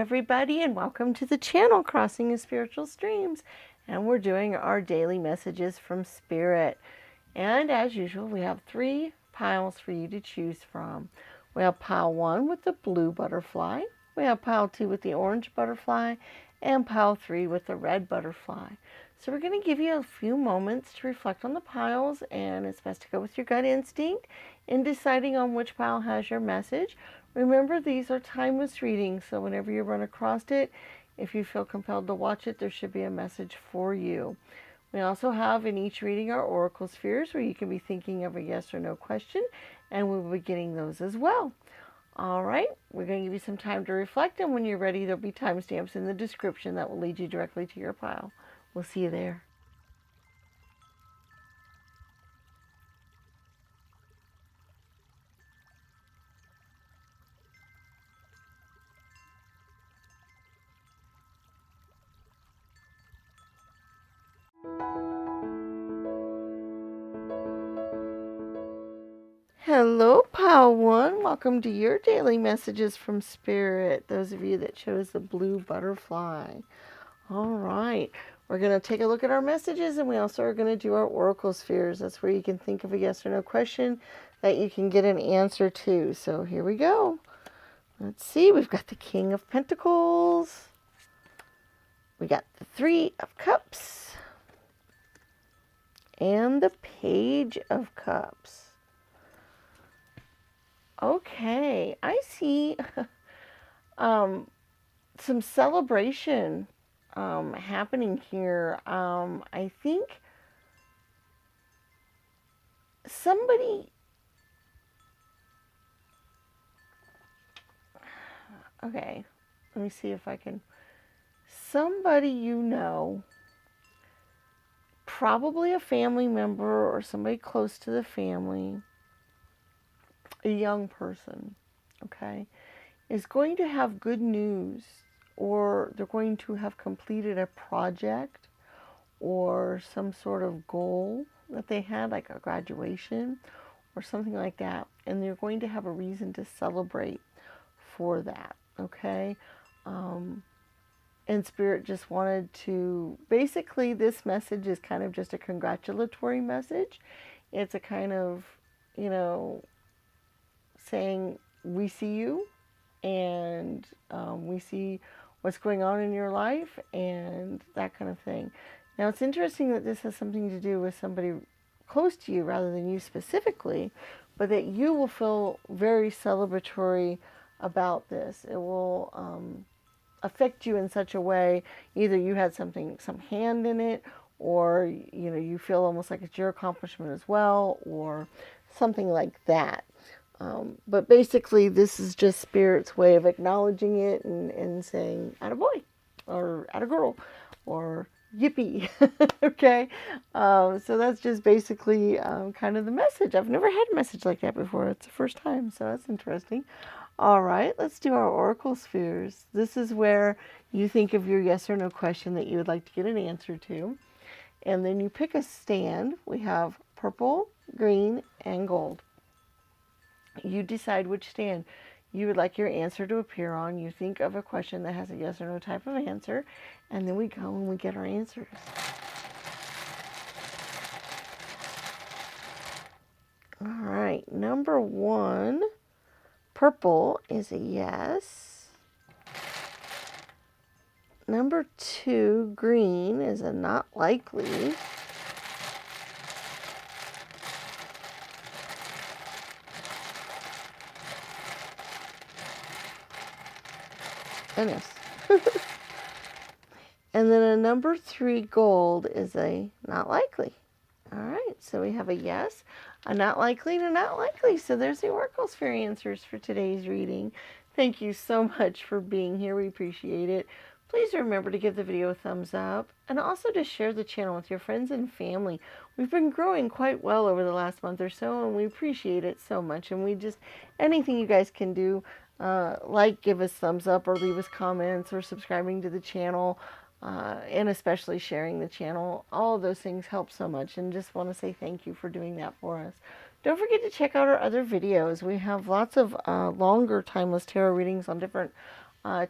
everybody, and welcome to the channel, Crossing Spiritual Streams. And we're doing our daily messages from Spirit. And as usual, we have 3 piles for you to choose from. We have pile 1 with the blue butterfly. We have pile 2 with the orange butterfly. And pile 3 with the red butterfly. So we're going to give you a few moments to reflect on the piles, and it's best to go with your gut instinct in deciding on which pile has your message. Remember, these are timeless readings, so whenever you run across it, if you feel compelled to watch it, there should be a message for you. We also have in each reading our oracle spheres, where you can be thinking of a yes or no question, and we will be getting those as well. All right, we're going to give you some time to reflect, and when you're ready, there'll be timestamps in the description that will lead you directly to your pile. We'll see you there. Hello, Pile 1. Welcome to your daily messages from Spirit. Those of you that chose the blue butterfly. All right. We're going to take a look at our messages, and we also are going to do our oracle spheres. That's where you can think of a yes or no question that you can get an answer to. So here we go. Let's see. We've got the King of Pentacles. We got the 3 of Cups. And the Page of Cups. Okay, I see some celebration happening here. I think somebody, okay, let me see if I can, somebody you know, probably a family member or somebody close to the family, a young person, okay, is going to have good news, or they're going to have completed a project or some sort of goal that they had, like a graduation or something like that, and they're going to have a reason to celebrate for that, okay? And Spirit just wanted to, basically this message is kind of just a congratulatory message. It's a kind of, saying, we see you, and we see what's going on in your life, and that kind of thing. Now, it's interesting that this has something to do with somebody close to you rather than you specifically, but that you will feel very celebratory about this. It will affect you in such a way, either you had some hand in it, or you feel almost like it's your accomplishment as well, or something like that. But basically, this is just Spirit's way of acknowledging it and saying, attaboy, or attagirl, or yippee, okay? So that's just basically kind of the message. I've never had a message like that before. It's the first time, so that's interesting. All right, let's do our oracle spheres. This is where you think of your yes or no question that you would like to get an answer to. And then you pick a stand. We have purple, green, and gold. You decide which stand you would like your answer to appear on. You think of a question that has a yes or no type of answer, and then we go and we get our answers. All right, number 1, purple, is a yes. Number 2, green, is a not likely. Goodness. And then a number 3, gold, is a not likely. All right, so we have a yes, a not likely, and a not likely. So there's the oracle sphere answers for today's reading. Thank you so much for being here. We appreciate it. Please remember to give the video a thumbs up, and also to share the channel with your friends and family. We've been growing quite well over the last month or so, and we appreciate it so much. And we just, anything you guys can do, like give us thumbs up or leave us comments or subscribing to the channel, and especially sharing the channel. All of those things help so much, and just want to say thank you for doing that for us. Don't forget to check out our other videos. We have lots of longer timeless tarot readings on different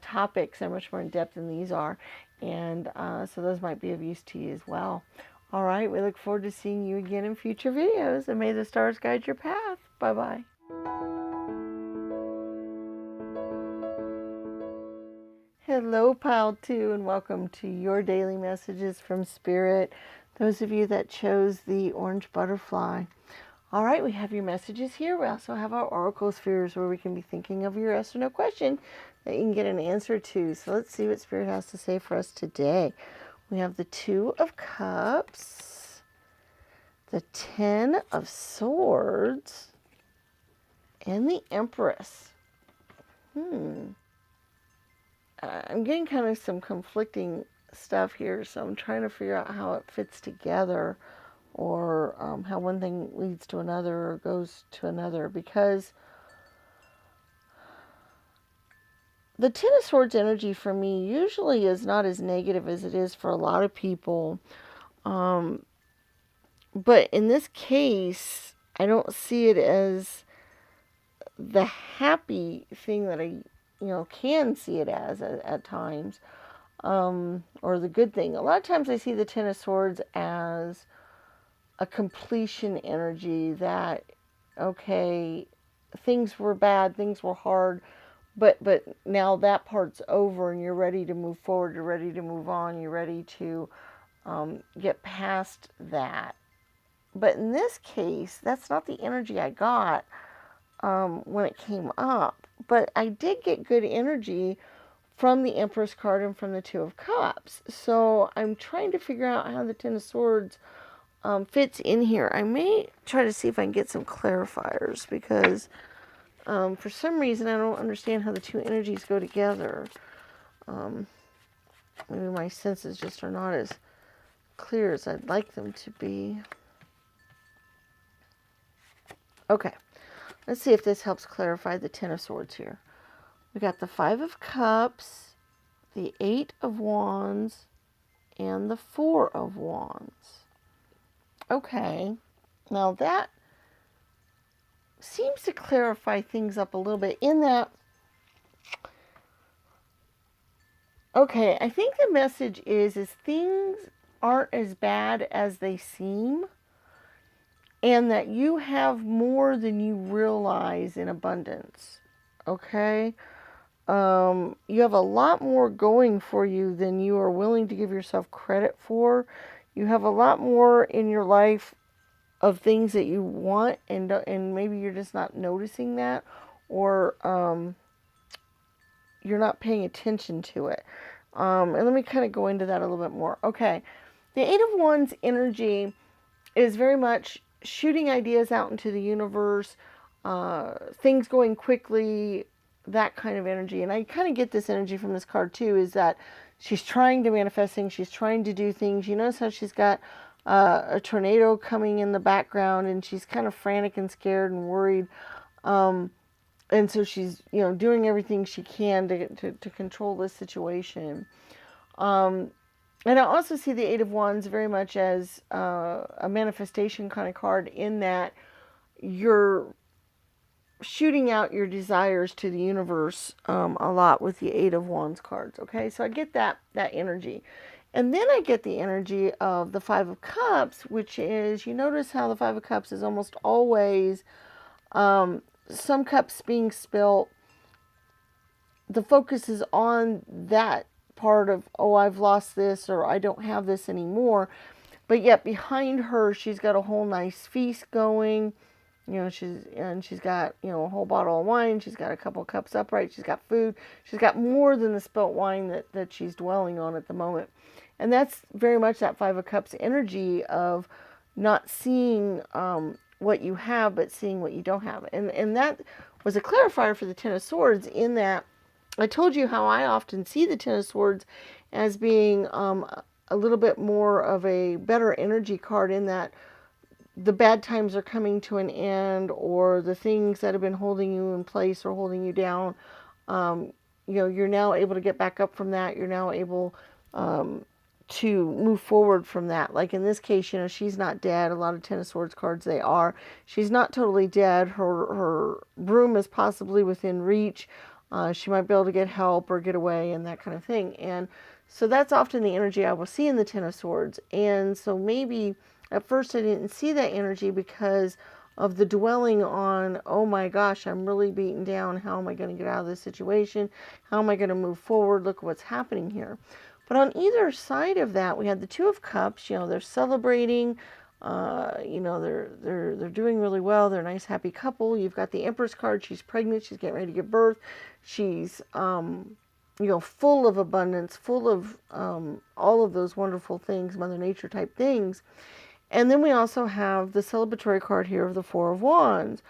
topics are much more in depth than these are. And so those might be of use to you as well. All right, we look forward to seeing you again in future videos, and may the stars guide your path. Bye-bye. Hello, Pile 2, and welcome to your daily messages from Spirit. Those of you that chose the orange butterfly. All right, we have your messages here. We also have our oracle spheres where we can be thinking of your yes or no question that you can get an answer to. So let's see what Spirit has to say for us today. We have the Two of Cups, the Ten of Swords, and the Empress. I'm getting kind of some conflicting stuff here, so I'm trying to figure out how it fits together, or how one thing leads to another or goes to another, because the Ten of Swords energy for me usually is not as negative as it is for a lot of people. But in this case, I don't see it as the happy thing that I, can see it as at times, or the good thing. A lot of times I see the Ten of Swords as a completion energy that, okay, things were bad, things were hard, but now that part's over and you're ready to move forward, you're ready to move on, you're ready to get past that. But in this case, that's not the energy I got when it came up. But I did get good energy from the Empress card and from the Two of Cups. So I'm trying to figure out how the Ten of Swords fits in here. I may try to see if I can get some clarifiers, because for some reason I don't understand how the two energies go together. Maybe my senses just are not as clear as I'd like them to be. Okay, let's see if this helps clarify the Ten of Swords here. We got the Five of Cups, the Eight of Wands, and the Four of Wands. Okay, now that seems to clarify things up a little bit in that, okay, I think the message is things aren't as bad as they seem, and that you have more than you realize in abundance. Okay? You have a lot more going for you than you are willing to give yourself credit for. You have a lot more in your life of things that you want, and maybe you're just not noticing that, or you're not paying attention to it. And let me kind of go into that a little bit more. Okay, the Eight of Wands energy is very much shooting ideas out into the universe, things going quickly, that kind of energy. And I kind of get this energy from this card too, is that she's trying to manifest things, she's trying to do things. You notice how she's got a tornado coming in the background, and she's kind of frantic and scared and worried. And so she's, doing everything she can to control this situation. And I also see the Eight of Wands very much as a manifestation kind of card, in that you're shooting out your desires to the universe a lot with the Eight of Wands cards. Okay, so I get that energy. And then I get the energy of the Five of Cups, which is, you notice how the Five of Cups is almost always some cups being spilt. The focus is on that part of, oh, I've lost this, or I don't have this anymore. But yet behind her, she's got a whole nice feast going. She's got, a whole bottle of wine. She's got a couple cups upright. She's got food. She's got more than the spilt wine that she's dwelling on at the moment. And that's very much that Five of Cups energy of not seeing what you have, but seeing what you don't have. And that was a clarifier for the Ten of Swords, in that I told you how I often see the Ten of Swords as being a little bit more of a better energy card, in that the bad times are coming to an end, or the things that have been holding you in place or holding you down, you're now able to get back up from that. You're now able to move forward from that. Like in this case, she's not dead. A lot of Ten of Swords cards, they are. She's not totally dead. Her broom is possibly within reach. She might be able to get help or get away and that kind of thing. And so that's often the energy I will see in the Ten of Swords. And so maybe at first I didn't see that energy because of the dwelling on, oh my gosh, I'm really beaten down. How am I going to get out of this situation? How am I going to move forward? Look at what's happening here. But on either side of that, we had the Two of Cups. They're celebrating. They're doing really well. They're a nice, happy couple. You've got the Empress card. She's pregnant. She's getting ready to give birth. She's, full of abundance, full of all of those wonderful things, Mother Nature type things. And then we also have the celebratory card here of the Four of Wands,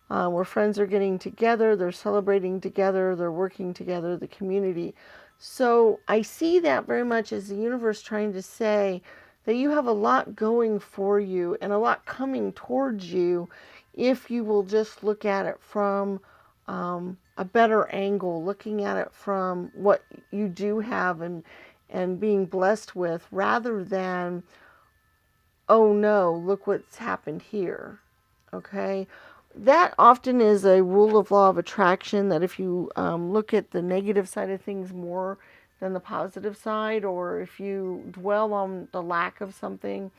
where friends are getting together, they're celebrating together, they're working together, the community. So I see that very much as the universe trying to say that you have a lot going for you and a lot coming towards you if you will just look at it from a better angle, looking at it from what you do have and being blessed with, rather than, oh no, look what's happened here. Okay? That often is a rule of law of attraction, that if you look at the negative side of things more than the positive side, or if you dwell on the lack of something,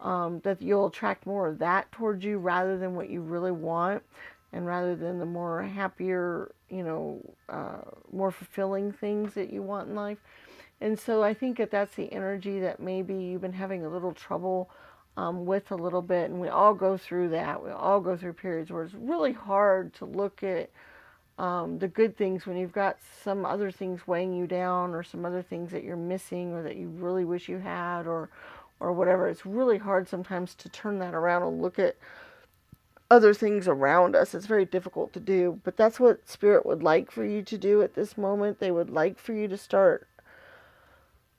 that you'll attract more of that towards you rather than what you really want, and rather than the more happier, more fulfilling things that you want in life. And so I think that that's the energy that maybe you've been having a little trouble with a little bit. And we all go through that. We all go through periods where it's really hard to look at the good things when you've got some other things weighing you down, or some other things that you're missing, or that you really wish you had, or whatever. It's really hard sometimes to turn that around and look at other things around us. It's very difficult to do, but that's what Spirit would like for you to do at this moment. They would like for you to start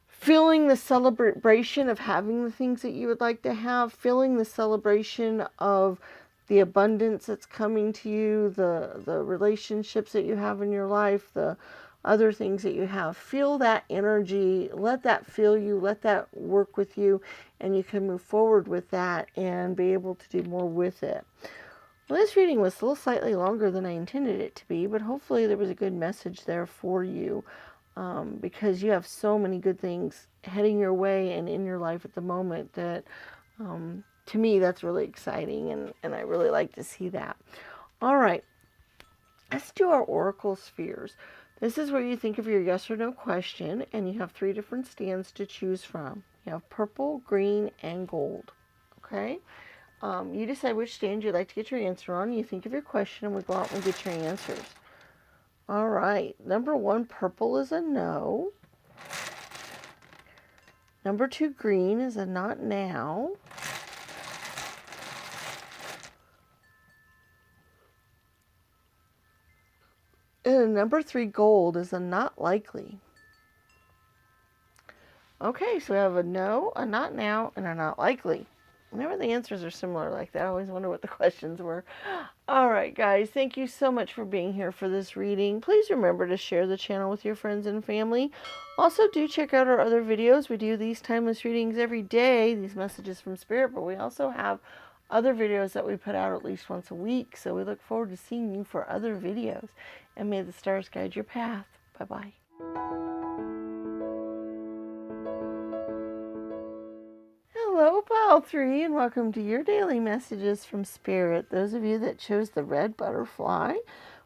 feeling the celebration of having the things that you would like to have, feeling the celebration of the abundance that's coming to you, the relationships that you have in your life, the other things that you have. Feel that energy, let that feel you, let that work with you, and you can move forward with that and be able to do more with it. Well, this reading was a little slightly longer than I intended it to be, but hopefully there was a good message there for you. Because you have so many good things heading your way and in your life at the moment that, to me, that's really exciting, and I really like to see that. All right, let's do our oracle spheres. This is where you think of your yes or no question, and you have 3 different stands to choose from. You have purple, green, and gold. Okay? You decide which stand you'd like to get your answer on. You think of your question, and we go out and get your answers. All right, number 1, purple, is a no. Number 2, green, is a not now. And number 3, gold, is a not likely. Okay, so we have a no, a not now, and a not likely. Whenever the answers are similar like that, I always wonder what the questions were. All right, guys, thank you so much for being here for this reading. Please remember to share the channel with your friends and family. Also, do check out our other videos. We do these timeless readings every day, these messages from Spirit, but we also have other videos that we put out at least once a week. So we look forward to seeing you for other videos. And may the stars guide your path. Bye-bye. Hello, Pile 3, and welcome to your daily messages from Spirit. Those of you that chose the red butterfly,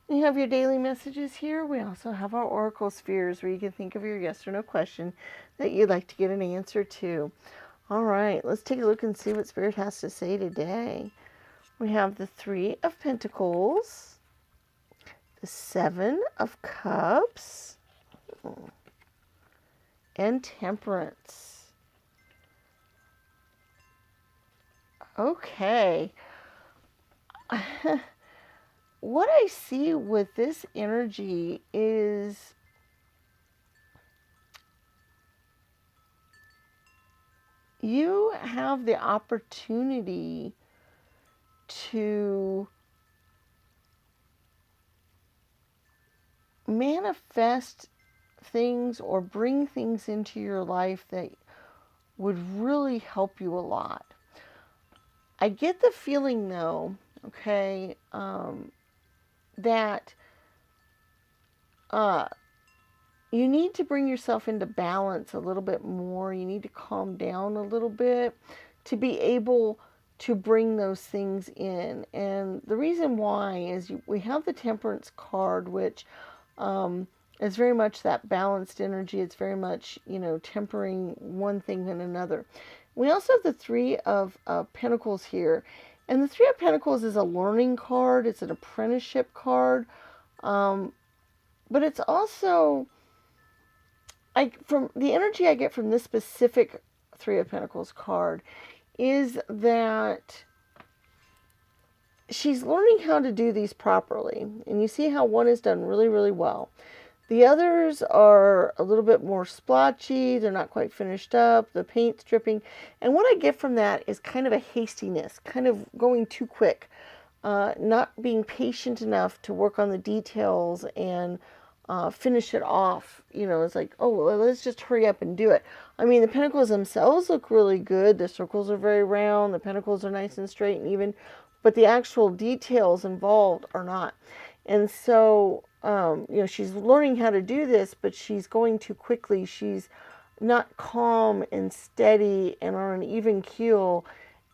we have your daily messages here. We also have our oracle spheres where you can think of your yes or no question that you'd like to get an answer to. All right, let's take a look and see what Spirit has to say today. We have the 3 of Pentacles, the 7 of Cups, and Temperance. Okay. What I see with this energy is you have the opportunity to manifest things or bring things into your life that would really help you a lot. I get the feeling, though, okay, that uh, you need to bring yourself into balance a little bit more. You need to calm down a little bit to be able to bring those things in. And the reason why is we have the Temperance card, which is very much that balanced energy. It's very much, tempering one thing and another. We also have the Three of Pentacles here. And the Three of Pentacles is a learning card. It's an apprenticeship card. But it's also, from the energy I get from this specific Three of Pentacles card is that she's learning how to do these properly. And you see how one is done really, really well. The others are a little bit more splotchy. They're not quite finished up. The paint's dripping. And what I get from that is kind of a hastiness, kind of going too quick, not being patient enough to work on the details and finish it off. It's like, oh, well, let's just hurry up and do it. I mean, the pentacles themselves look really good. The circles are very round. The pentacles are nice and straight and even, but the actual details involved are not. And so, she's learning how to do this, but she's going too quickly. She's not calm and steady and on an even keel,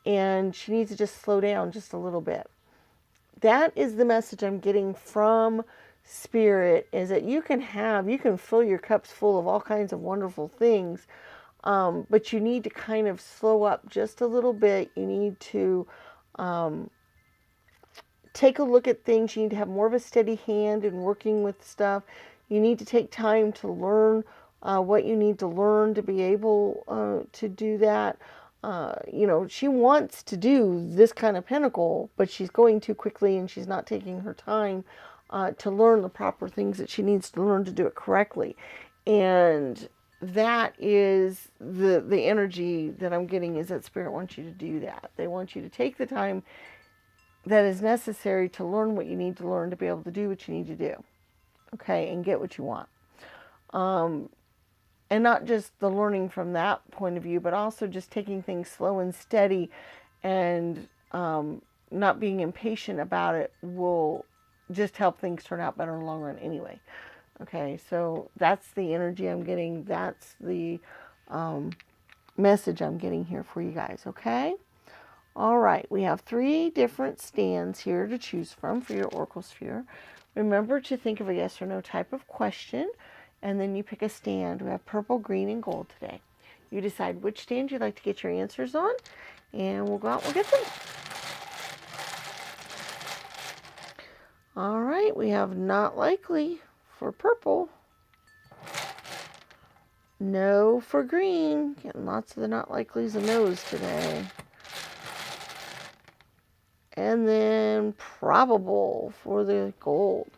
and she needs to just slow down just a little bit. That is the message I'm getting from Spirit, is that you can fill your cups full of all kinds of wonderful things, but you need to kind of slow up just a little bit. You need to take a look at things. You need to have more of a steady hand in working with stuff. You need to take time to learn what you need to learn to be able to do that. She wants to do this kind of pentacle, but she's going too quickly and she's not taking her time to learn the proper things that she needs to learn to do it correctly. And that is the energy that I'm getting, is that Spirit wants you to do that. They want you to take the time that is necessary to learn what you need to learn to be able to do what you need to do. Okay, and get what you want. And not just the learning from that point of view, but also just taking things slow and steady, and not being impatient about it will just help things turn out better in the long run anyway. Okay, so that's the energy I'm getting. That's the message I'm getting here for you guys, okay? All right, we have 3 different stands here to choose from for your Oracle Sphere. Remember to think of a yes or no type of question, and then you pick a stand. We have purple, green, and gold today. You decide which stand you'd like to get your answers on, and we'll go out and we'll get them. All right, we have not likely for purple. No for green. Getting lots of the not likelies and no's today. And then probable for the gold.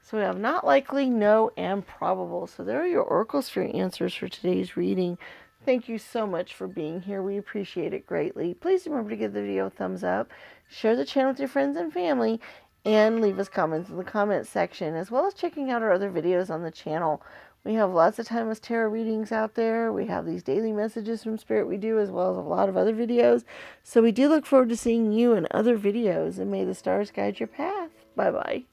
So we have not likely, no, and probable. So there are your Oracle Sphere answers for today's reading. Thank you so much for being here. We appreciate it greatly. Please remember to give the video a thumbs up, share the channel with your friends and family, and leave us comments in the comment section, as well as checking out our other videos on the channel. We have lots of timeless tarot readings out there. We have these daily messages from Spirit we do, as well as a lot of other videos. So we do look forward to seeing you in other videos, and may the stars guide your path. Bye-bye.